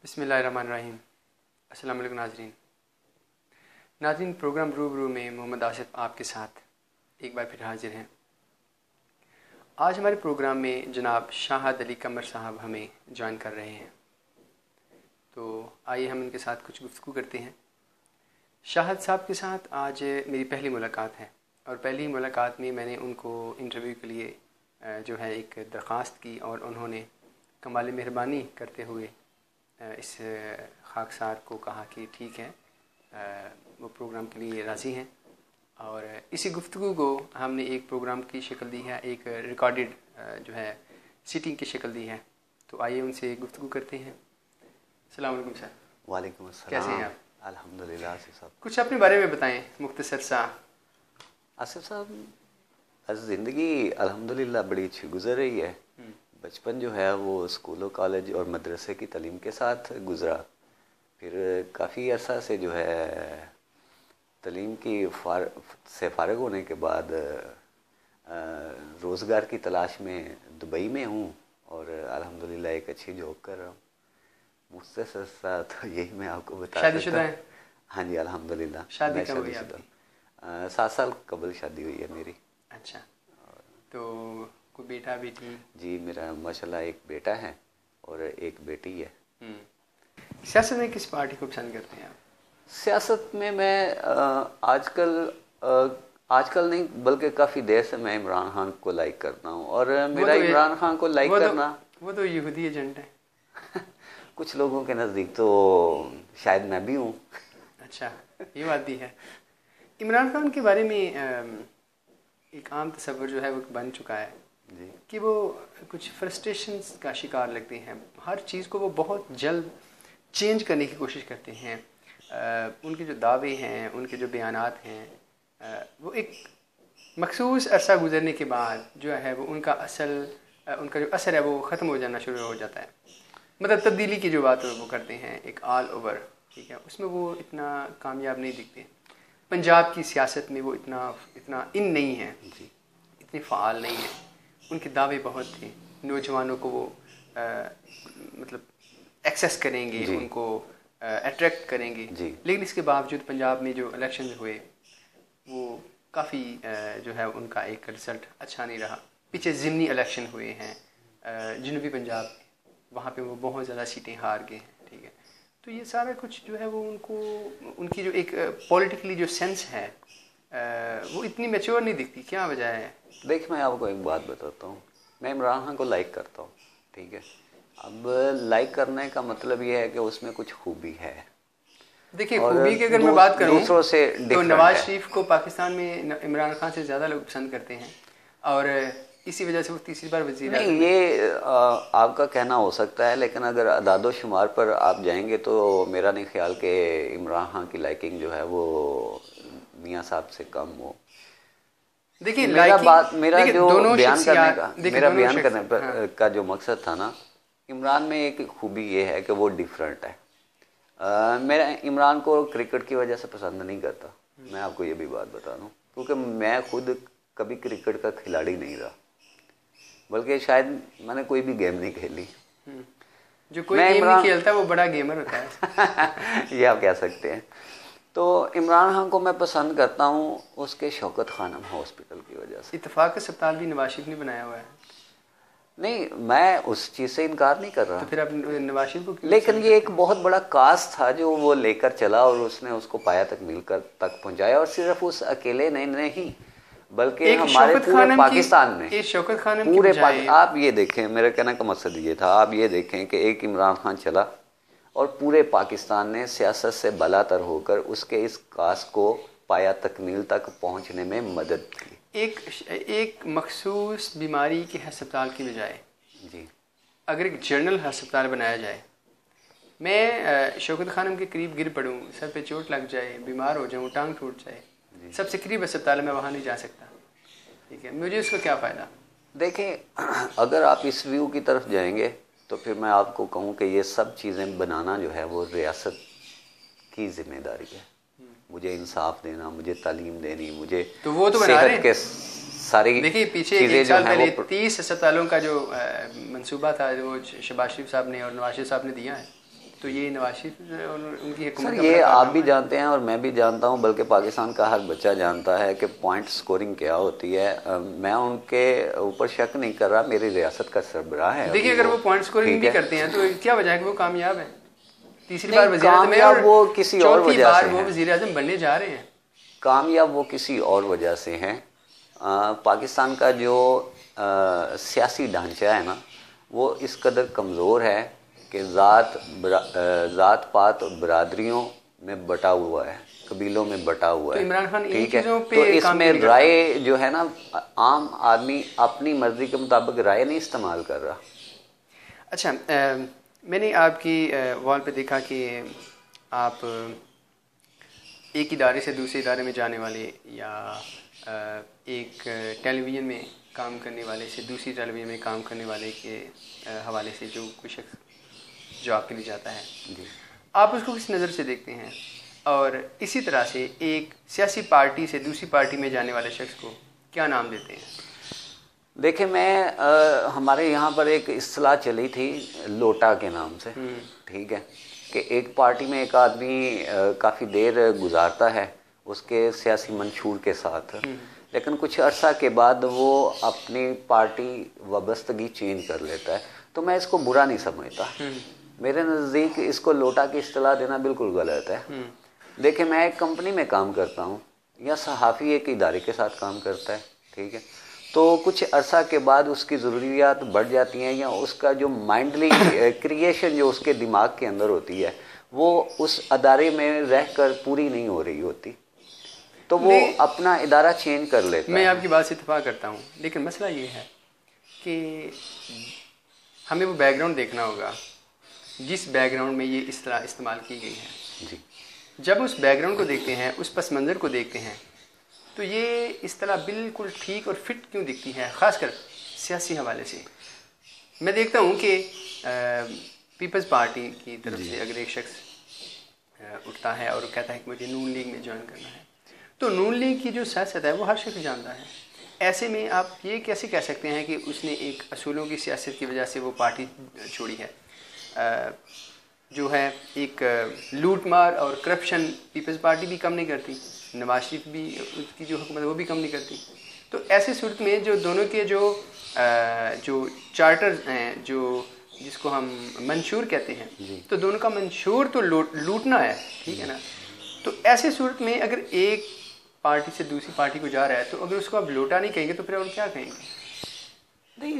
बिस्मिल्लाहिर्रहमानिर्रहीम। अस्सलाम वालेकुम नाज़रीन। प्रोग्राम रूबरू में मोहम्मद आसिफ आपके साथ एक बार फिर हाजिर हैं। आज हमारे प्रोग्राम में जनाब शाहद अली कमर साहब हमें ज्वाइन कर रहे हैं, तो आइए हम उनके साथ कुछ गुफ्तगू करते हैं। शाहद साहब के साथ आज मेरी पहली मुलाकात है और पहली मुलाकात में मैंने उनको इंटरव्यू के लिए जो है एक दरख्वास्त की और उन्होंने कमाल मेहरबानी करते हुए इस खाकसार को कहा कि ठीक है, वो प्रोग्राम के लिए राज़ी हैं। और इसी गुफ्तगू को हमने एक प्रोग्राम की शक्ल दी है, एक रिकॉर्डेड जो है सीटिंग की शक्ल दी है। तो आइए उनसे गुफ्तगू करते हैं। अस्सलाम वालेकुम सर। वालेकुम अस्सलाम। कैसे हैं आप? अल्हम्दुलिल्लाह आसिफ साहब। कुछ अपने बारे में बताएं मुख्तसर सा। आसिफ साहब, ज़िंदगी अल्हम्दुलिल्लाह बड़ी अच्छी गुजर रही है। बचपन जो है वो स्कूलों, कॉलेज और मदरसे की तालीम के साथ गुज़रा। फिर काफ़ी अरसा से जो है तालीम की से फ़ारिग होने के बाद रोज़गार की तलाश में दुबई में हूँ और अल्हम्दुलिल्लाह एक अच्छी जॉब कर रहा हूँ। मुझसे सस्ता तो यही मैं आपको बता शादीशुदा हैं? हाँ जी अल्हम्दुलिल्लाह। शादी कब हुई आपकी? 7 साल कबल शादी हुई है मेरी। अच्छा, तो कोई बेटा बेटी? जी, मेरा माशाल्लाह एक बेटा है और एक बेटी है। सियासत में किस पार्टी को पसंद करते हैं आप? सियासत में मैं आजकल नहीं बल्कि काफ़ी देर से मैं इमरान खान को लाइक करता हूँ और मेरा इमरान खान को लाइक करना वो तो यहूदी एजेंट है। कुछ लोगों के नज़दीक तो शायद मैं भी हूँ। अच्छा, ये बात भी है। इमरान खान के बारे में एक आम तस्वर जो है वो बन चुका है जी कि वो कुछ फ्रस्ट्रेशंस का शिकार लगते हैं। हर चीज़ को वो बहुत जल्द चेंज करने की कोशिश करते हैं। उनके जो दावे हैं, उनके जो बयानात हैं, वो एक मखसूस अरसा गुजरने के बाद जो है वो उनका जो असर है वो ख़त्म हो जाना शुरू हो जाता है। मतलब तब्दीली की जो बात वो करते हैं एक ऑल ओवर, ठीक है, उसमें वो इतना कामयाब नहीं दिखते। पंजाब की सियासत में वो इतना इन नहीं है, इतने फ़ाल नहीं है। उनके दावे बहुत थे, नौजवानों को वो मतलब एक्सेस करेंगे, उनको अट्रैक्ट करेंगे। लेकिन इसके बावजूद पंजाब में जो इलेक्शन हुए वो काफ़ी जो है उनका एक रिज़ल्ट अच्छा नहीं रहा। पीछे ज़िमनी इलेक्शन हुए हैं जनूबी पंजाब में, वहाँ पे वो बहुत ज़्यादा सीटें हार गए हैं, ठीक है। तो ये सारा कुछ जो है वो उनकी जो एक पॉलिटिकली जो सेंस है वो इतनी मैच्योर नहीं दिखती। क्या वजह है? देखिए, मैं आपको एक बात बताता हूँ। मैं इमरान खान को लाइक करता हूँ, ठीक है। अब लाइक करने का मतलब ये है कि उसमें कुछ खूबी है। देखिए, खूबी की अगर मैं बात करूँ दूसरों से तो नवाज शरीफ को पाकिस्तान में इमरान खान से ज़्यादा लोग पसंद करते हैं और इसी वजह से वो तीसरी बार वज़ीर आज़म। नहीं, ये आपका कहना हो सकता है, लेकिन अगर अदादो शुमार पर आप जाएंगे तो मेरा नहीं ख्याल कि इमरान खान की लाइकिंग जो है वो मियाँ साहब से कम हो। देखिए, मेरा जो बयान करने का जो मकसद था ना, इमरान में एक खूबी ये है कि वो डिफरेंट है। मेरा इमरान को क्रिकेट की वजह से पसंद नहीं करता, मैं आपको ये भी बात बता दूं, क्योंकि मैं खुद कभी क्रिकेट का खिलाड़ी नहीं रहा, बल्कि शायद मैंने कोई भी गेम नहीं खेली। जो कोई गेम नहीं खेलता वो बड़ा गेमर होता है। ये आप कह सकते हैं। तो इमरान खान को मैं पसंद करता हूँ उसके शौकत खानम हॉस्पिटल की वजह से। इत्तेफाक अस्पताल भी नवाज शरीफ ने बनाया हुआ है। नहीं, मैं उस चीज़ से इनकार नहीं कर रहा। तो फिर आप नवाज शरीफ को क्यों? लेकिन ये एक बहुत बड़ा काज था जो वो लेकर चला और उसने उसको पाया तक मिलकर तक पहुंचाया, और सिर्फ उस अकेले नहीं बल्कि हमारे पूरे पाकिस्तान में शौकत खानम पूरे आप ये देखें, मेरे कहने का मकसद ये था, आप ये देखें कि एक इमरान खान चला और पूरे पाकिस्तान ने सियासत से बलातर होकर उसके इस काज को पाया तकमील तक पहुंचने में मदद की। एक मखसूस बीमारी के अस्पताल की बजाय जी अगर एक जनरल अस्पताल बनाया जाए, मैं शौकत खानम के करीब गिर पड़ूँ, सर पे चोट लग जाए, बीमार हो जाऊँ, टांग टूट जाए, सबसे करीब अस्पताल है, मैं वहाँ नहीं जा सकता, ठीक है, मुझे उसका क्या फ़ायदा? देखें, अगर आप इस व्यू की तरफ जाएंगे तो फिर मैं आपको कहूँ कि ये सब चीज़ें बनाना जो है वो रियासत की जिम्मेदारी है। मुझे इंसाफ देना, मुझे तालीम देनी, मुझे तो वो तो सेहत के सारी देखिए पीछे 1 साल पहले 30 अस्पतालों का जो मंसूबा था वो शहबाज शरीफ साहब ने और नवाज शरीफ साहब ने दिया है। तो ये नवाज शरीफ और उनकी हुकूमत सर, ये आप भी जानते हैं और मैं भी जानता हूं, बल्कि पाकिस्तान का हर बच्चा जानता है कि पॉइंट स्कोरिंग क्या होती है। मैं उनके ऊपर शक नहीं कर रहा, मेरी रियासत का सरबराह है। देखिए, अगर वो पॉइंट स्कोरिंग भी करते हैं तो क्या वजह है कि वो कामयाब है? तीसरी बार कामयाब वो किसी और वजह से वो वज़ीर आज़म बनने जा रहे हैं। कामयाब वो किसी और वजह से हैं। पाकिस्तान का जो सियासी ढांचा है ना, वो इस कदर कमज़ोर है कि ज़ात पात और बरादरियों में बटा हुआ है, कबीलों में बटा हुआ है। इमरान खान ठीक है, तो इसमें राय जो है ना, आम आदमी अपनी मर्जी के मुताबिक राय नहीं इस्तेमाल कर रहा। अच्छा, मैंने आपकी वॉल पे देखा कि आप एक इदारे से दूसरे इदारे में जाने वाले या एक टेलीविज़न में काम करने वाले से दूसरी टेलीविज़न में काम करने वाले के हवाले से जो कोई शख्स जो आपके लिए जाता है, आप उसको किस नज़र से देखते हैं? और इसी तरह से एक सियासी पार्टी से दूसरी पार्टी में जाने वाले शख्स को क्या नाम देते हैं? देखिए, हमारे यहाँ पर एक इस्तिलाह चली थी लोटा के नाम से। ठीक है, कि एक पार्टी में एक आदमी काफ़ी देर गुजारता है उसके सियासी मंशूर के साथ, लेकिन कुछ अरसा के बाद वो अपनी पार्टी वाबस्तगी चेंज कर लेता है। तो मैं इसको बुरा नहीं समझता। मेरे नज़दीक इसको लोटा की इस्तिलाह देना बिल्कुल गलत है। देखिए, मैं एक कंपनी में काम करता हूँ या सहाफ़ी एक इदारे के साथ काम करता है। ठीक है, तो कुछ अरसा के बाद उसकी ज़रूरियात बढ़ जाती हैं या उसका जो माइंडली क्रिएशन जो उसके दिमाग के अंदर होती है वो उस अदारे में रहकर पूरी नहीं हो रही होती, तो वो अपना इदारा चेंज कर लेता है। मैं आपकी बात से इत्तेफाक करता हूँ, लेकिन मसला ये है कि हमें वो बैकग्राउंड देखना होगा जिस बैकग्राउंड में ये इस तरह इस्तेमाल की गई है। जी, जब उस बैकग्राउंड को देखते हैं, उस पस मंज़र को देखते हैं, तो ये इस तरह बिल्कुल ठीक और फिट क्यों दिखती है, ख़ासकर सियासी हवाले से? मैं देखता हूँ कि पीपल्स पार्टी की तरफ से अगर एक शख्स उठता है और कहता है कि मुझे नून लीग में ज्वाइन करना है, तो नून लीग की जो सियासत है वो हर शख्स जानता है। ऐसे में आप ये कैसे कह सकते हैं कि उसने एक असूलों की सियासत की वजह से वो पार्टी छोड़ी है? जो है एक लूट मार और करप्शन पीपल्स पार्टी भी कम नहीं करती, नवाज शरीफ भी उसकी जो हुकूमत है वो भी कम नहीं करती। तो ऐसी सूरत में जो दोनों के जो चार्टर्स हैं, जो जिसको हम मंशूर कहते हैं, तो दोनों का मंशूर तो लूटना है, ठीक है ना? तो ऐसे सूरत में अगर एक पार्टी से दूसरी पार्टी को जा रहा है, तो अगर उसको आप लूटा नहीं कहेंगे तो फिर और क्या कहेंगे? नहीं,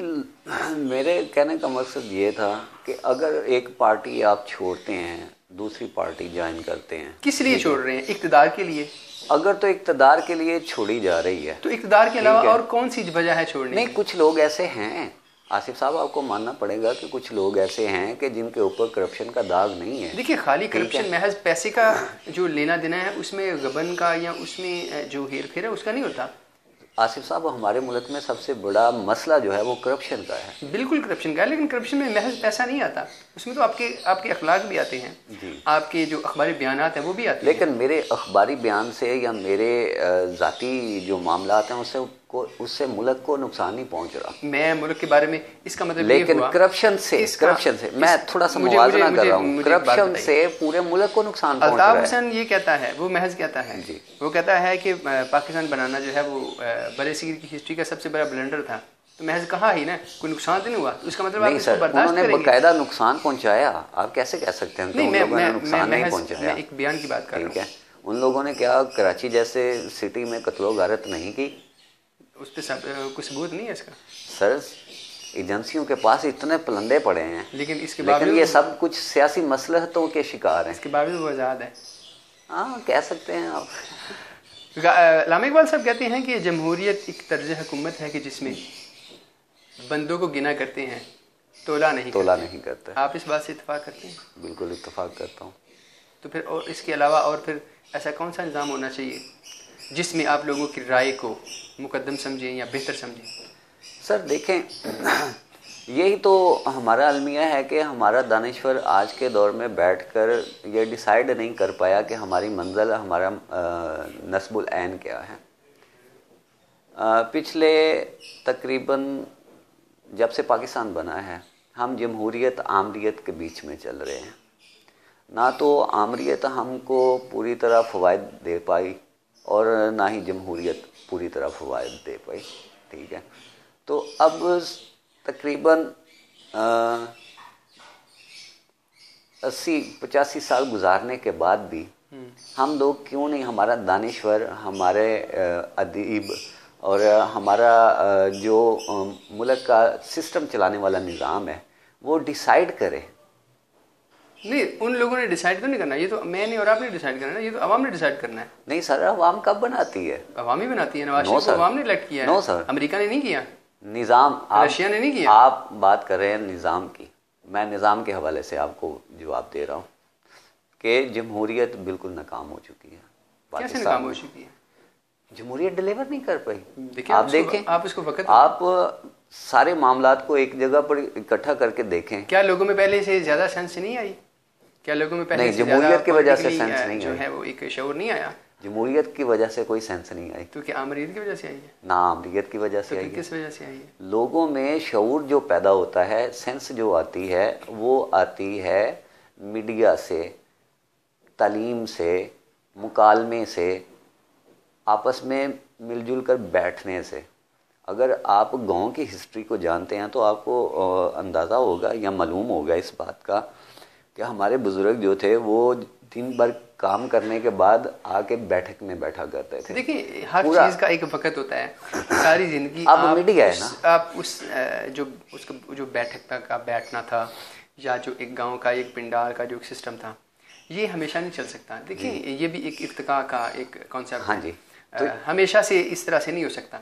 मेरे कहने का मकसद ये था कि अगर एक पार्टी आप छोड़ते हैं, दूसरी पार्टी ज्वाइन करते हैं, किस लिए छोड़ रहे हैं? इक़्तिदार के लिए? अगर तो इक़्तिदार के लिए छोड़ी जा रही है, तो इक़्तिदार के अलावा और कौन सी वजह है छोड़ने? नहीं, कुछ लोग ऐसे हैं आसिफ साहब, आपको मानना पड़ेगा कि कुछ लोग ऐसे हैं कि जिनके ऊपर करप्शन का दाग नहीं है। देखिए, खाली करप्शन महज पैसे का जो लेना देना है उसमें गबन का या उसमें जो हेर फेर है उसका नहीं होता। आसिफ साहब, हमारे मुल्क में सबसे बड़ा मसला जो है वो करप्शन का है। बिल्कुल करप्शन का है, लेकिन करप्शन में महज पैसा नहीं आता, उसमें तो आपके अखलाक भी आते हैं, आपके जो अखबारी बयानात हैं वो भी आते हैं। लेकिन मेरे अखबारी बयान से या मेरे ज़ाती जो मामलात हैं उससे मुल्क को नुकसान नहीं पहुंच रहा। मैं मुल्क के बारे में इसका मतलब लेकिन करप्शन से मैं थोड़ा सा मुवाजना कर रहा हूँ, करप्शन से पूरे मुल्क को नुकसान पहुंच रहा है। अल्ताफ हुसैन ये कहता है, वो महज कहता है, वो कहता है कि पाकिस्तान बनाना जो है वो बरेसगीर की हिस्ट्री का सबसे बड़ा ब्लंडर था। तो महज कहा ही ना, कोई नुकसान तो नहीं हुआ, उसका मतलब नहीं सर, उन्होंने बाकायदा नुकसान पहुंचाया। आप कैसे कह सकते हैं कि उन लोगों ने नुकसान नहीं पहुंचाया? एक बयान की बात कर रहा हूं। ठीक है, उन लोगों ने क्या कराची जैसे सिटी में कत्लो गारत नहीं की? उस पर कुछ सबूत नहीं है इसका? सर, एजेंसियों के पास इतने पलंदे पड़े हैं, लेकिन ये सब कुछ सियासी मसलहतों के शिकार हैं। इसके बावजूद वो आज़ाद है। हाँ, कह सकते हैं आप। लामा इकबाल साहब कहते हैं कि जमहूरियत एक तर्ज हुकूमत है कि जिसमें बंदों को गिना करते हैं, तोला नहीं करते। आप इस बात से इत्तेफाक करते हैं? बिल्कुल इत्तेफाक करता हूँ। तो फिर और इसके अलावा और फिर ऐसा कौन सा निज़ाम होना चाहिए जिसमें आप लोगों की राय को मुकद्दम समझें या बेहतर समझें? सर देखें, यही तो हमारा अलमिया है कि हमारा दानिश्वर आज के दौर में बैठकर ये डिसाइड नहीं कर पाया कि हमारी मंजिल, हमारा नस्बुल ऐन क्या है। पिछले तकरीबन जब से पाकिस्तान बना है, हम जमहूरियत आमरीत के बीच में चल रहे हैं। ना तो आमरीत हमको पूरी तरह फ़वाइद दे पाई और ना ही जमहूरियत पूरी तरह फ़वाइद दे पाई, ठीक है। तो अब तकरीबन 80-85 साल गुजारने के बाद भी हम लोग क्यों नहीं, हमारा दानिश्वर, हमारे अदीब और हमारा जो मुल्क का सिस्टम चलाने वाला निज़ाम है वो डिसाइड करे। नहीं, उन लोगों ने डिसाइड तो नहीं करना, ये तो मैंने और आपने डिसाइड करना है, ये तो अवाम ने डिसाइड करना है। नहीं सर, अवाम कब बनाती है? अवाम ही बनाती है। नवाज शरीफ को अवाम ने इलेक्ट किया है। नो सर, अमेरिका ने नहीं किया, निज़ाम, रशिया ने नहीं किया। आप बात कर रहे हैं निज़ाम की, मैं निज़ाम के हवाले से आपको जवाब दे रहा हूँ कि जमहूरियत बिल्कुल नाकाम हो चुकी है। कैसे नाकाम हो चुकी है? जमहूरियत डिलीवर नहीं कर पाई। आप देखें, आप इसको वक्त, आप सारे मामलात को एक जगह पर इकट्ठा करके देखें। क्या लोगों में पहले से ज़्यादा सेंस नहीं आई? क्या लोगों में पहले नहीं, जमहूरियत की वजह से सेंस नहीं जो है वो एक शऊर नहीं आया? जमहूरियत की वजह से कोई सेंस नहीं आई। तो क्या आमरीत की वजह से आई है? ना आमरीत की वजह से आई है। किस वजह से आई है? लोगों में शऊर जो पैदा होता है, सेंस जो आती है, वो आती है मीडिया से, तालीम से, मुकालमे से, आपस में मिलजुल कर बैठने से। अगर आप गांव की हिस्ट्री को जानते हैं तो आपको अंदाज़ा होगा या मालूम होगा इस बात का कि हमारे बुजुर्ग जो थे वो दिन भर काम करने के बाद आके बैठक में बैठा करते थे। देखिए, हर चीज़ का एक वक्त होता है, सारी जिंदगी अब मीडिया है ना, आप उस जो बैठक तक का बैठना था या जो एक गांव का एक पिंडाल का जो सिस्टम था, ये हमेशा नहीं चल सकता। देखिए, ये भी एक इर्तिका का एक कॉन्सेप्ट। हाँ जी, तो हमेशा से इस तरह से नहीं हो सकता,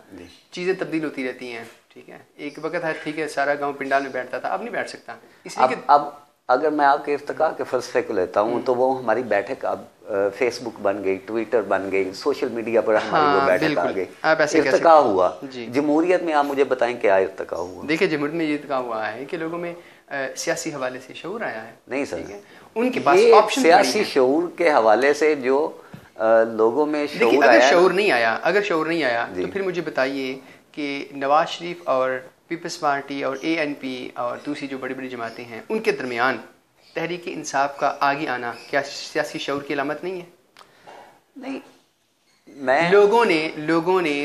चीज़ें तब्दील होती रहती हैं, ठीक है। एक वक्त है, ठीक है, सारा गांव पिंडाल में बैठता था, अब नहीं बैठ सकता, इसलिए अब अगर मैं आपके इर्तिका के फलसफे को लेता हूँ तो वो हमारी बैठक अब फेसबुक बन गई, ट्विटर बन गई, सोशल मीडिया पर हमारी वो बैठक आ गई, इर्तिका हुआ। जमहूरियत में आप मुझे बताएं क्या इर्तिका हुआ? देखिए, जमहूरियत में ये इर्तिका हुआ है कि लोगों में सियासी हवाले से शऊर आया है। नहीं सर, उनके पास ऑप्शन सियासी शऊर के हवाले से जो लोगों में शऊर आया, अगर शऊर नहीं आया तो फिर मुझे बताइए कि नवाज शरीफ और पीपल्स पार्टी और ANP और दूसरी जो बड़ी बड़ी जमातें हैं उनके दरमियान तहरीक इंसाफ का आगे आना क्या सियासी शऊर की अलामत नहीं है? नहीं, लोगों ने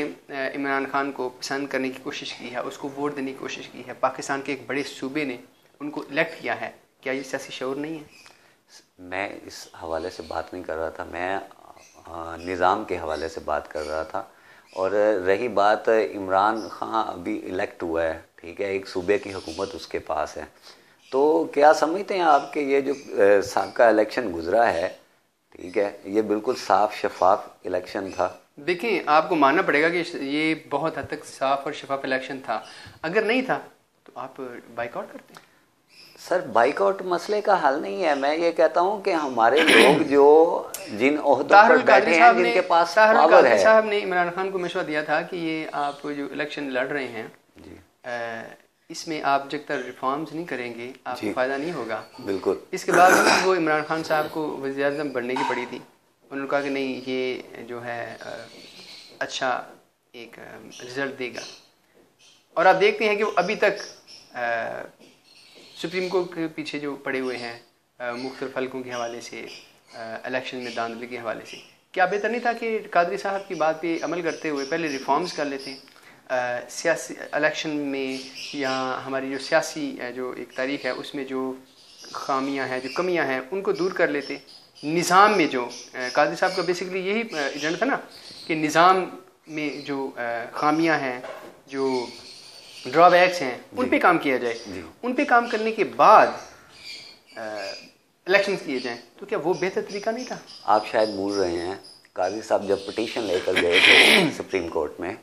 इमरान खान को पसंद करने की कोशिश की है, उसको वोट देने की कोशिश की है, पाकिस्तान के एक बड़े सूबे ने उनको इलेक्ट किया है, क्या ये सियासी शऊर नहीं है? मैं इस हवाले से बात नहीं कर रहा था, मैं निज़ाम के हवाले से बात कर रहा था। और रही बात, इमरान खान अभी इलेक्ट हुआ है, ठीक है, एक सूबे की हुकूमत उसके पास है, तो क्या समझते हैं आप कि ये जो साबका इलेक्शन गुजरा है, ठीक है, ये बिल्कुल साफ शफाफ इलेक्शन था? देखिए, आपको मानना पड़ेगा कि ये बहुत हद तक साफ और शफाफ इलेक्शन था। अगर नहीं था तो आप बाइकआउट करते? सर, बाइकआउट मसले का हल नहीं है। मैं ये कहता हूँ कि हमारे लोग जो जिन ओहदों पर बैठे हैं, जिनके पास पावर है, साहब ने इमरान खान को मशवरा दिया था कि ये आप जो इलेक्शन लड़ रहे हैं जी, इसमें आप जब तक रिफॉर्म्स नहीं करेंगे आपको फ़ायदा नहीं होगा। बिल्कुल। इसके बाद वो इमरान खान साहब को वज़ीर-ए-आज़म बनने की पड़ी थी। उन्होंने कहा कि नहीं, ये जो है अच्छा एक रिज़ल्ट देगा, और आप देखते हैं कि वो अभी तक सुप्रीम कोर्ट के पीछे जो पड़े हुए हैं मुख्तलिफ हल्कों के हवाले से, इलेक्शन में धांधली के हवाले से। क्या बेहतर नहीं था कि कादरी साहब की बात पे अमल करते हुए पहले रिफॉर्म्स कर लेते, सियासी इलेक्शन में या हमारी जो सियासी जो एक तारीख है उसमें जो खामियां हैं, जो कमियां हैं, उनको दूर कर लेते। निज़ाम में जो कादरी साहब का बेसिकली यही एजेंडा था ना कि निज़ाम में जो खामियां हैं, जो ड्रॉबैक्स हैं, उन पे काम किया जाए। उन पे काम करने के बाद इलेक्शंस किए जाएं, तो क्या वो बेहतर तरीका नहीं था? आप शायद भूल रहे हैं, काजी साहब जब पिटीशन लेकर गए थे सुप्रीम कोर्ट में,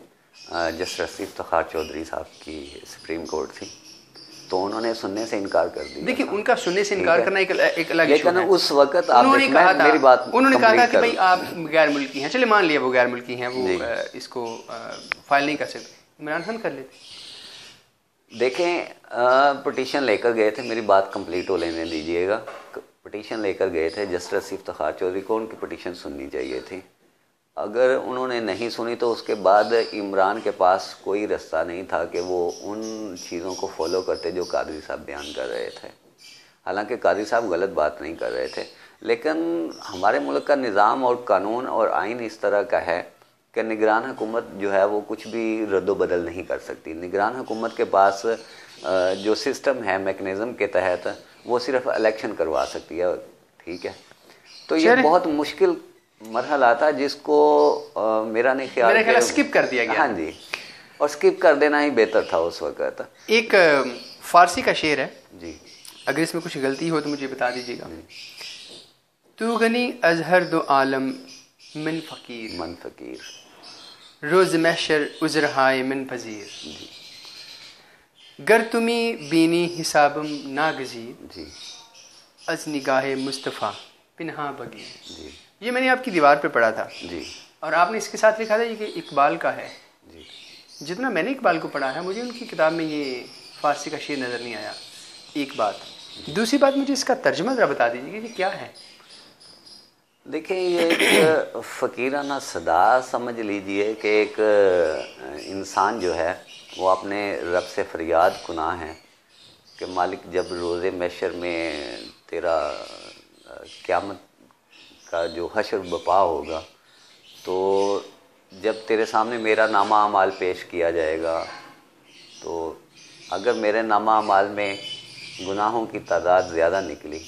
जस्टिस इफ्तिखार चौधरी साहब की सुप्रीम कोर्ट थी, तो उन्होंने सुनने से इनकार कर दिया। देखिए, उनका सुनने से इनकार करना एक अलग इशू है। उस वक्त उन्होंने कहा था, मेरी बात उन्होंने कहा था कि भाई आप गैर मुल्की हैं, चले मान लिया वो गैर मुल्की हैं, वो इसको फाइल नहीं कर सकते। इमरान खान कर लेते। देखें, पिटीशन लेकर गए थे, मेरी बात कंप्लीट हो लेने दीजिएगा। पिटीशन लेकर गए थे, जस्टिस इफ्तिखार चौधरी को उनकी पिटीशन सुननी चाहिए थी। अगर उन्होंने नहीं सुनी तो उसके बाद इमरान के पास कोई रास्ता नहीं था कि वो उन चीज़ों को फॉलो करते जो कादरी साहब बयान कर रहे थे। हालांकि कादरी साहब गलत बात नहीं कर रहे थे, लेकिन हमारे मुल्क का निज़ाम और कानून और आइन इस तरह का है कि निगरान हुकूमत जो है वो कुछ भी रद्द बदल नहीं कर सकती। निगरान हुकूमत के पास जो सिस्टम है मैकेनिज़्म के तहत वो सिर्फ इलेक्शन करवा सकती है, ठीक है। तो ये बहुत मुश्किल मरहला था जिसको मेरा नहीं ख्याल स्किप कर दिया गया। हाँ जी, और स्किप कर देना ही बेहतर था उस वक्त। एक फारसी का शेर है जी, अगर इसमें कुछ गलती हो तो मुझे बता दीजिएगा। तू गनी अजहर दो आलम मन फकीर रोज महशर उजरहाय मन पजीर गर तुमी बीनी हिसाबम नागजीर अज निगाहे मुस्तफ़ा पिन्हा बगी। ये मैंने आपकी दीवार पे पढ़ा था जी, और आपने इसके साथ लिखा था कि इकबाल का है जी। जितना मैंने इकबाल को पढ़ा है मुझे उनकी किताब में ये फारसी का शेर नज़र नहीं आया। एक बात, दूसरी बात मुझे इसका तर्जुमा ज़रा बता दीजिए कि क्या है। देखिए ये एक फ़कीराना सदा समझ लीजिए कि एक इंसान जो है वो अपने रब से फरियाद गुनाह है कि मालिक जब रोज़े महशर में तेरा क़यामत का जो हशर बपा होगा तो जब तेरे सामने मेरा नामा अमाल पेश किया जाएगा तो अगर मेरे नामा अमाल में गुनाहों की तादाद ज़्यादा निकली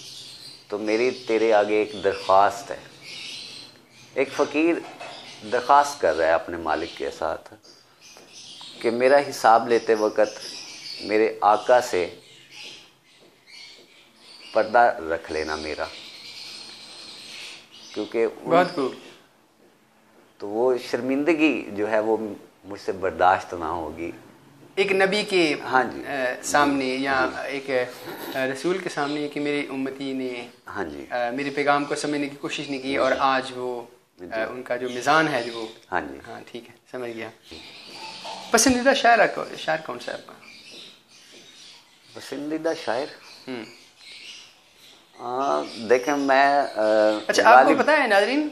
तो मेरी तेरे आगे एक दरख्वास्त है। एक फ़कीर दरख्वास्त कर रहा है अपने मालिक के साथ कि मेरा हिसाब लेते वक्त मेरे आका से पर्दा रख लेना मेरा, क्योंकि तो वो शर्मिंदगी जो है वो मुझसे बर्दाश्त ना होगी। एक नबी के हाँ जी सामने या एक रसूल के सामने कि मेरी उम्मती ने हाँ जी मेरे पैगाम को समझने की कोशिश नहीं की और आज वो उनका जो मिज़ान है जो हाँ जी हाँ ठीक है समझ गया। पसंदीदा शायर कौन सा है आपका? पसंदीदा शायर देखें मैं अच्छा आपको पता है नाज़रीन,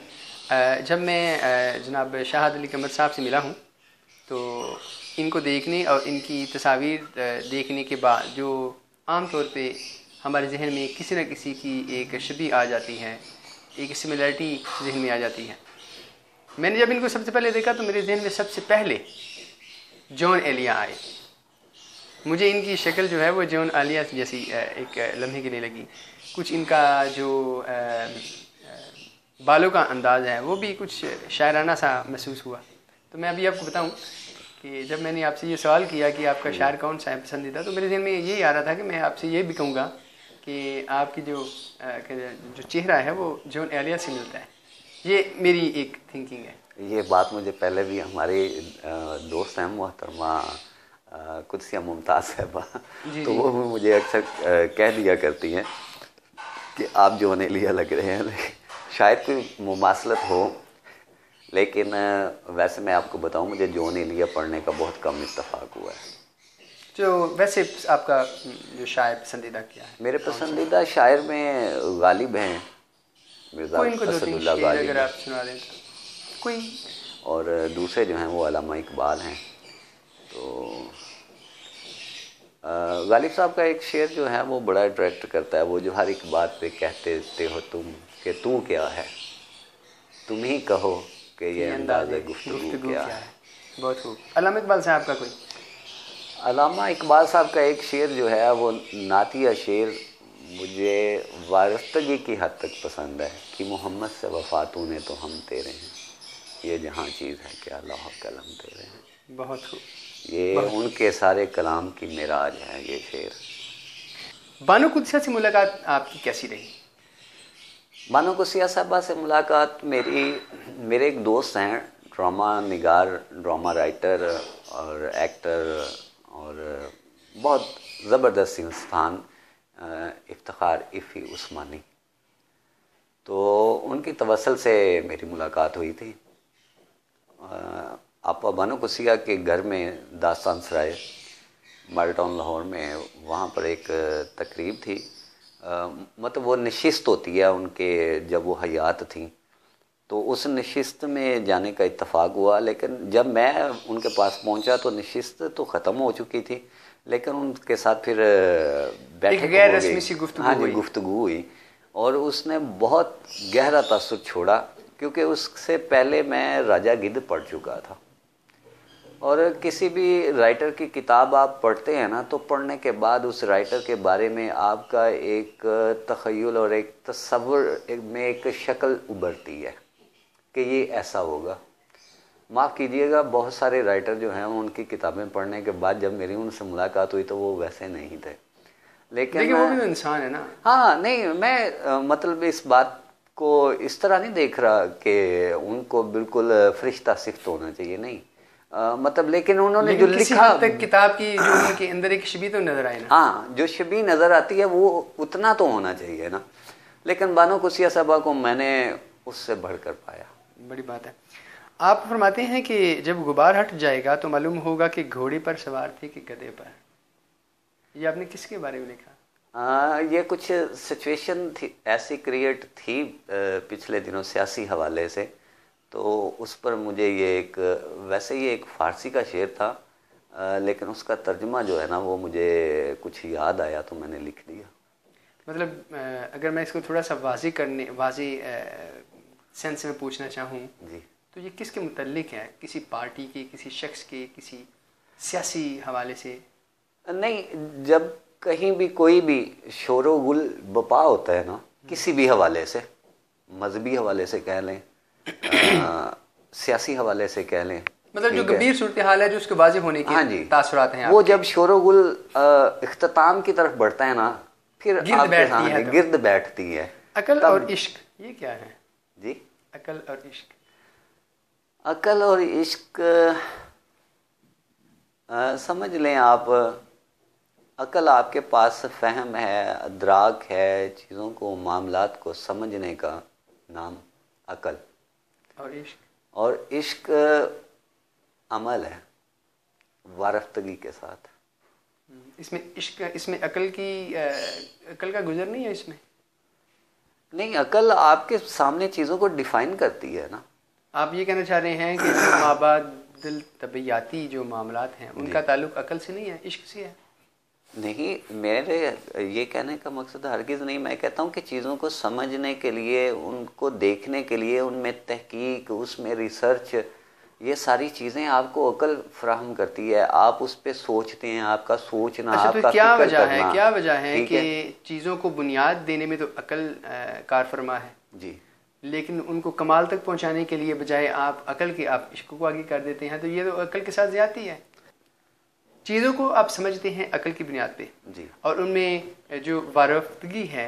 जब मैं जनाब शाहद अली कमर साहब से मिला हूँ तो इनको देखने और इनकी तस्वीर देखने के बाद जो आम तौर पे हमारे जहन में किसी न किसी की एक शबी आ जाती है, एक सिमिलरिटी जहन में आ जाती है। मैंने जब इनको सबसे पहले देखा तो मेरे जहन में सबसे पहले जॉन एलिया आए। मुझे इनकी शक्ल जो है वो जॉन एलिया जैसी एक लम्हे के लिए लगी। कुछ इनका जो बालों का अंदाज़ है वो भी कुछ शायराना सा महसूस हुआ। तो मैं अभी आपको बताऊं कि जब मैंने आपसे ये सवाल किया कि आपका शायर कौन सा है पसंदीदा, तो मेरे जहन में यही आ रहा था कि मैं आपसे ये भी कहूँगा कि आपकी जो चेहरा है वो जॉन एलिया से मिलता है। ये मेरी एक थिंकिंग है। ये बात मुझे पहले भी हमारे दोस्त हैं मोहतरमा कुदसिया मुमताज़ साहबा, तो वो मुझे अक्सर कह दिया करती हैं कि आप जॉन एलिया लग रहे हैं। शायद कोई मुमासलत हो, लेकिन वैसे मैं आपको बताऊं मुझे जॉन एलिया पढ़ने का बहुत कम इत्तेफाक हुआ है। जो वैसे आपका जो शायर पसंदीदा क्या है? मेरे पसंदीदा शायर में गालिब हैं, मिर्ज़ा असदुल्लाह गालिब अगर आप सुना दें तो कोई, और दूसरे जो हैं वो अल्लामा इकबाल हैं। तो गालिब साहब का एक शेर जो है वो बड़ा अट्रैक्ट करता है, वो जो हर एक बात पे कहते हो तुम कि तू क्या है, तुम ही कहो कि ये अंदाज़ गुफ्तगू क्या है। बहुत खूब। अल्लामा इकबाल साहब का कोई? अल्लामा इकबाल साहब का एक शेर जो है वो नातिया शेर मुझे वारस्तगी की हद तक पसंद है कि मोहम्मद से वफ़ा तूने तो हम तेरे हैं, ये जहाँ चीज़ है क्या लौह कलम तेरे हैं। बहुत खूब। ये उनके सारे कलाम की मिराज है ये शेर। बानो कुदसिया से मुलाकात आपकी कैसी रही? बानो कुदसिया साहबा से मुलाकात मेरे एक दोस्त हैं, ड्रामा निगार, ड्रामा राइटर और एक्टर और बहुत ज़बरदस्त इंसान, इफ्तिखार इफ़ी उस्मानी। तो उनकी तवसल से मेरी मुलाकात हुई थी। आपा बानो कुदसिया के घर में दास्तान सराय मॉडल टाउन लाहौर में, वहाँ पर एक तकरीब थी, मतलब वो नशिस्त होती है उनके जब वो हयात थी, तो उस नशिस्त में जाने का इत्तेफाक हुआ। लेकिन जब मैं उनके पास पहुंचा तो नशिस्त तो ख़त्म हो चुकी थी, लेकिन उनके साथ फिर बैठक गैर रस्मी सी गुफ्तगू हाँ जी गुफ्तगू हुई। और उसने बहुत गहरा तासुर छोड़ा, क्योंकि उससे पहले मैं राजा गिद्ध पढ़ चुका था। और किसी भी राइटर की किताब आप पढ़ते हैं ना, तो पढ़ने के बाद उस राइटर के बारे में आपका एक तख़य्युल और एक तसव्वुर में एक शक्ल उभरती है कि ये ऐसा होगा। माफ़ कीजिएगा, बहुत सारे राइटर जो हैं उनकी किताबें पढ़ने के बाद जब मेरी उनसे मुलाकात हुई तो वो वैसे नहीं थे। लेकिन वो भी तो इंसान है ना। हाँ, नहीं, मैं मतलब इस बात को इस तरह नहीं देख रहा कि उनको बिल्कुल फरिश्ता सिफ्त होना चाहिए, नहीं। मतलब लेकिन उन्होंने जो लिखा तक किताब की जो उनके अंदर एक शबी तो नजर आई ना। हाँ, जो शबी नजर आती है वो उतना तो होना चाहिए ना। लेकिन बानो कुसिया साहबा को मैंने उससे बढ़कर पाया। बड़ी बात है। आप फरमाते हैं कि जब गुबार हट जाएगा तो मालूम होगा कि घोड़े पर सवार थे कि गधे पर। ये आपने किसके बारे में लिखा? ये कुछ सिचुएशन थी ऐसी क्रिएट थी पिछले दिनों सियासी हवाले से, तो उस पर मुझे ये एक, वैसे ये एक फ़ारसी का शेर था, लेकिन उसका तर्जुमा जो है ना वो मुझे कुछ याद आया तो मैंने लिख दिया। मतलब अगर मैं इसको थोड़ा सा वाजी सेंस में पूछना चाहूँ जी, तो ये किसके मुतल्लिक है? किसी पार्टी के, किसी शख्स के, किसी सियासी हवाले से? नहीं, जब कहीं भी कोई भी शोरो गुल बपा होता है ना, किसी भी हवाले से, मजहबी हवाले से कह लें, सियासी हवाले से कह लें, मतलब जो गंभीर सूरत हाल है जो उसके वाजिब होने के हाँ जी, तासुरात हैं, वो जब शोरो गुल इख्तिताम की तरफ बढ़ता है ना, फिर गिर्द बैठती है अकल और इश्क। ये क्या है जी? अकल और इश्क। अकल और इश्क समझ लें आप, अकल आपके पास फहम है, अदराक है, चीज़ों को, मामलात को समझने का नाम अकल। और इश्क अमल है वारफ्तगी के साथ। इसमें इश्क, इसमें अकल का गुजर नहीं है इसमें? नहीं, अकल आपके सामने चीज़ों को डिफाइन करती है ना। आप ये कहना चाह रहे हैं कि जो माबादिल तबैयाती जो मामलात हैं उनका ताल्लुक अकल से नहीं है, इश्क से है? नहीं, मेरे ये कहने का मकसद हरगिज़ नहीं। मैं कहता हूँ कि चीज़ों को समझने के लिए, उनको देखने के लिए, उनमें तहकीक, उसमें रिसर्च, ये सारी चीज़ें आपको अकल फराहम करती है। आप उस पर सोचते हैं, आपका सोचना, अच्छा, आपका तो क्या वजह है कि चीज़ों को बुनियाद देने में तो अकल कारफरमा है जी, लेकिन उनको कमाल तक पहुँचाने के लिए बजाय आप अकल के आप इश्क को आगे कर देते हैं, तो ये तो अकल के साथ ज़्यादती है। चीज़ों को आप समझते हैं अकल की बुनियाद पे जी, और उनमें जो वारफ्तगी है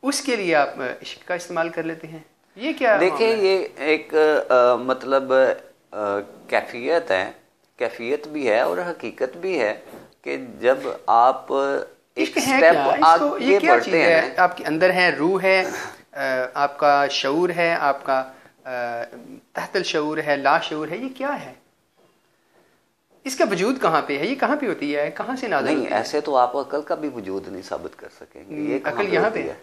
उसके लिए आप इश्क का इस्तेमाल कर लेते हैं। ये क्या? देखिए, ये एक मतलब कैफियत है, कैफियत भी है और हकीकत भी है कि जब आप एक स्टेप आगे बढ़ते हैं, आपके अंदर है, रूह है, आपका शऊर है, आपका तहतल शऊर है, ला शऊर है, ये क्या है? इसका वजूद कहाँ पे है? ये कहाँ पे होती है? कहाँ से नाज़िल होती है? नहीं, ऐसे तो आप अकल का भी वजूद नहीं साबित कर सकेंगे। ये अकल यहाँ पे है,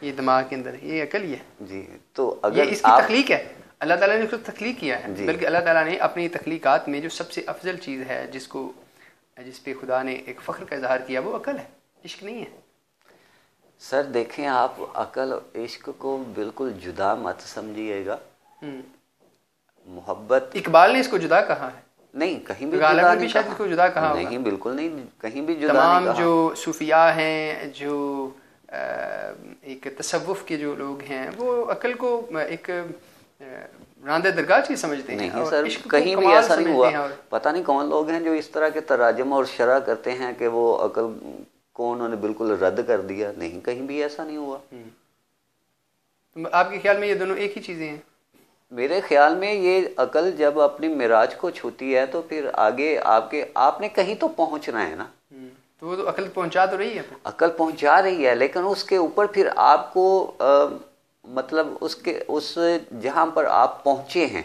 ये दिमाग के अंदर, ये अकल ही है जी। तो अगर ये इसकी तख्लीक है, अल्लाह ताला ने उसको तख्लीक किया है, बल्कि अल्लाह ताला ने अपनी तख्लीकात में जो सबसे अफजल चीज़ है जिस पे खुदा ने एक फ़ख्र का इजहार किया वो अकल है, इश्क नहीं है। सर देखें, आप अकल और इश्क को बिल्कुल जुदा मत समझिएगा। मोहब्बत, इकबाल ने इसको जुदा कहा है? नहीं, कहीं भी जुदा नहीं कहा। इसको जुदा कहा नहीं, बिल्कुल नहीं, कहीं भी जुदा नहीं कहा। जो सूफिया हैं, जो एक तसव्वुफ के जो लोग हैं, वो अकल को एक रांदे दरगाह की समझते हैं। नहीं सर, कहीं भी ऐसा नहीं हुआ। पता नहीं कौन लोग हैं जो इस तरह के तराजम और शरह करते हैं कि वो अकल को उन्होंने बिल्कुल रद्द कर दिया। नहीं, कहीं भी ऐसा नहीं हुआ। आपके ख्याल में ये दोनों एक ही चीज़ें हैं? मेरे ख्याल में ये अकल जब अपनी मिराज को छूती है तो फिर आगे आपने कहीं तो पहुंचना है ना। तो वो तो अकल पहुंचा तो रही है, अकल पहुंचा रही है, लेकिन उसके ऊपर फिर आपको मतलब उस जहां पर आप पहुंचे हैं,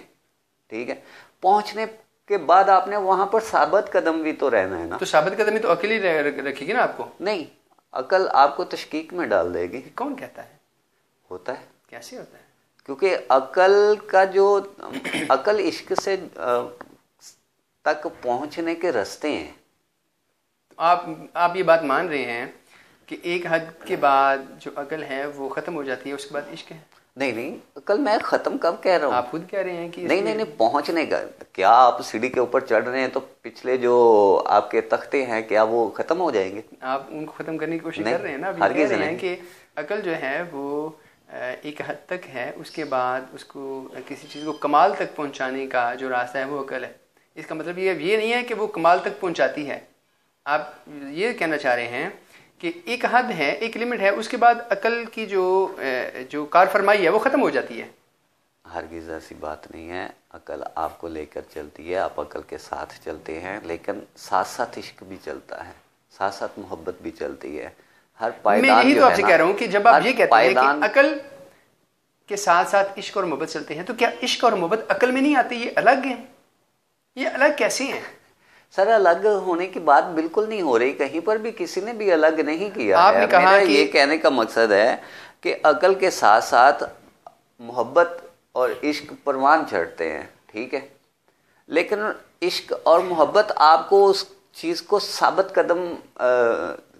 ठीक है, पहुंचने के बाद आपने वहां पर साबित कदम भी तो रहना है ना। तो साबित कदमी तो अकल ही रखेगी ना आपको? नहीं, अकल आपको तशकीक में डाल देगी। कौन कहता है? होता है। कैसे होता है? क्योंकि अकल का जो अकल इश्क से तक पहुंचने के रास्ते हैं। आप ये बात मान रहे हैं कि एक हद के बाद जो अकल है वो ख़त्म हो जाती है, उसके बाद इश्क है? नहीं, कल मैं खत्म कब कह रहा हूँ? आप खुद कह रहे हैं कि नहीं, पहुंचने का क्या, आप सीढ़ी के ऊपर चढ़ रहे हैं तो पिछले जो आपके तख्ते हैं क्या वो खत्म हो जाएंगे? आप उनको खत्म करने की कोशिश कर रहे हैं ना। अभी कह रहे हैं कि अकल जो है वो एक हद तक है, उसके बाद उसको किसी चीज़ को कमाल तक पहुंचाने का जो रास्ता है वो अकल है। इसका मतलब ये नहीं है कि वो कमाल तक पहुंचाती है। आप ये कहना चाह रहे हैं कि एक हद है, एक लिमिट है, उसके बाद अकल की जो कार फरमाई है वो ख़त्म हो जाती है। हरगिज़ ऐसी बात नहीं है। अकल आपको लेकर चलती है, आप अकल के साथ चलते हैं, लेकिन साथ साथ इश्क भी चलता है, साथ साथ मोहब्बत भी चलती है। हर पायदान, मैं यही तो आपसे कह रहा हूँ कि जब आप ये कहते हैं कि अकल के साथ साथ इश्क और मोहब्बत चलते हैं, तो क्या इश्क और मोहब्बत अकल में नहीं आती? ये अलग है, ये अलग कैसे हैं? सर अलग होने की बात बिल्कुल नहीं हो रही, कहीं पर भी किसी ने भी अलग नहीं किया। आपने कहा मेरा कि ये कहने का मकसद है कि अकल के साथ साथ मोहब्बत और इश्क परवान चढ़ते हैं, ठीक है, लेकिन इश्क और मोहब्बत आपको उस चीज़ को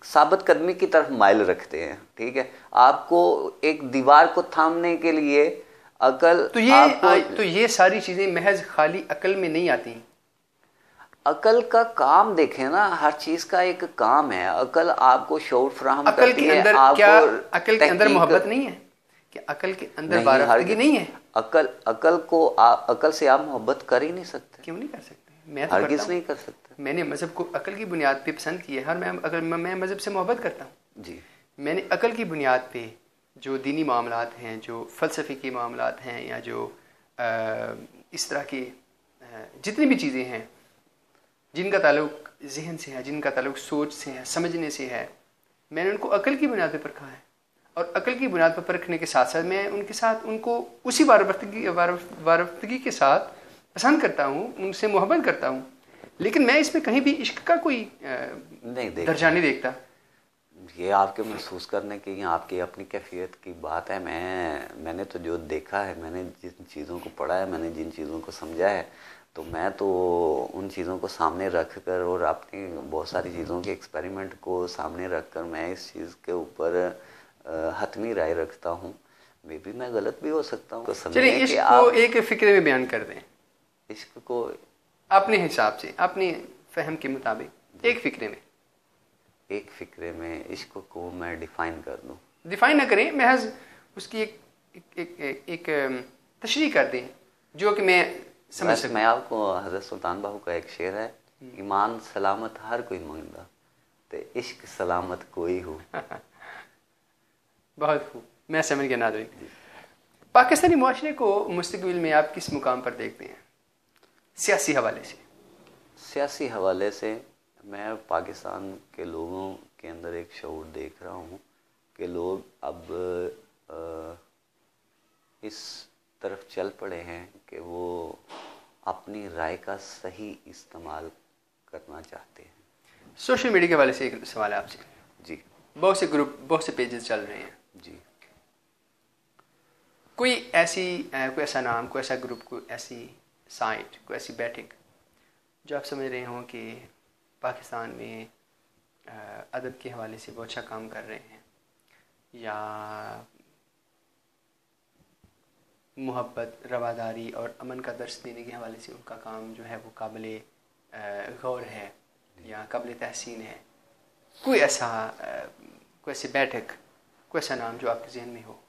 साबित कदमी की तरफ माइल रखते हैं, ठीक है। आपको एक दीवार को थामने के लिए अकल तो ये सारी चीज़ें महज खाली अकल में नहीं आती। अकल का काम देखें ना, हर चीज का एक काम है। अकल आपको शऊर फराहम करती है। क्या अकल के अंदर मोहब्बत नहीं है? क्या अकल के अंदर वारफ्तगी नहीं है? अकल से आप मोहब्बत कर ही नहीं सकते। क्यों नहीं कर सकते? मैं तो हरगिज़ नहीं कर सकते। मैंने मजहब को अकल की बुनियाद पे पसंद किया है, और मैं मजहब से मोहब्बत करता हूँ जी। मैंने अकल की बुनियाद पे जो दीनी मामलात हैं, जो फ़लसफ़े के मामलात हैं, या जो इस तरह की जितनी भी चीज़ें हैं जिनका ताल्लुक जहन से है, जिनका ताल्लुक सोच से है, समझने से है, मैंने उनको अकल की बुनियाद पर परखा है। और अकल की बुनियाद पर परखने के साथ साथ मैं उनके साथ उनको उसी वारफ्तगी के साथ पसंद करता हूँ, उनसे मोहब्बत करता हूँ। लेकिन मैं इसमें कहीं भी इश्क का कोई दर्जा नहीं देखता। ये आपके महसूस करने की, आपकी अपनी कैफियत की बात है। मैंने तो जो देखा है, मैंने जिन चीज़ों को पढ़ा है, मैंने जिन चीज़ों को समझा है, तो मैं तो उन चीज़ों को सामने रख कर और अपनी बहुत सारी चीज़ों के एक्सपेरिमेंट को सामने रख कर मैं इस चीज़ के ऊपर हतमी राय रखता हूँ। मे भी मैं गलत भी हो सकता हूँ। चलिए इश्क को एक फिक्रे में बयान कर दें। इश्क को अपने हिसाब से, अपने फहम के मुताबिक एक फिक्रे में इश्क को मैं डिफाइन कर दूँ। डिफाइन ना करें, महज उसकी एक तशरीह कर दें जो कि मैं समझ सकूं। मैं आपको हज़रत सुल्तान बाहू का एक शेर है, ईमान सलामत हर कोई मंगदा ते इश्क सलामत कोई हो। बहुत खूब, मैं समझ गया नाज़रीन। पाकिस्तानी मुआशरे को मुस्तकबिल में आप किस मुकाम पर देखते हैं सियासी हवाले से? सियासी हवाले से मैं पाकिस्तान के लोगों के अंदर एक शऊर देख रहा हूँ कि लोग अब इस तरफ चल पड़े हैं कि वो अपनी राय का सही इस्तेमाल करना चाहते हैं। सोशल मीडिया के हवाले से एक सवाल है आपसे। जी। बहुत से ग्रुप, बहुत से पेजेस चल रहे हैं। जी। कोई ऐसा नाम, कोई ऐसा ग्रुप, कोई ऐसी साइट, कोई ऐसी बैठक जो आप समझ रहे हों कि पाकिस्तान में अदब के हवाले से बहुत अच्छा काम कर रहे हैं, या मोहब्बत, रवादारी और अमन का दर्स देने के हवाले से उनका काम जो है वो काबिल गौर है या काबिल तहसीन है? कोई ऐसी बैठक, कोई ऐसा नाम जो आपके जहन में हो?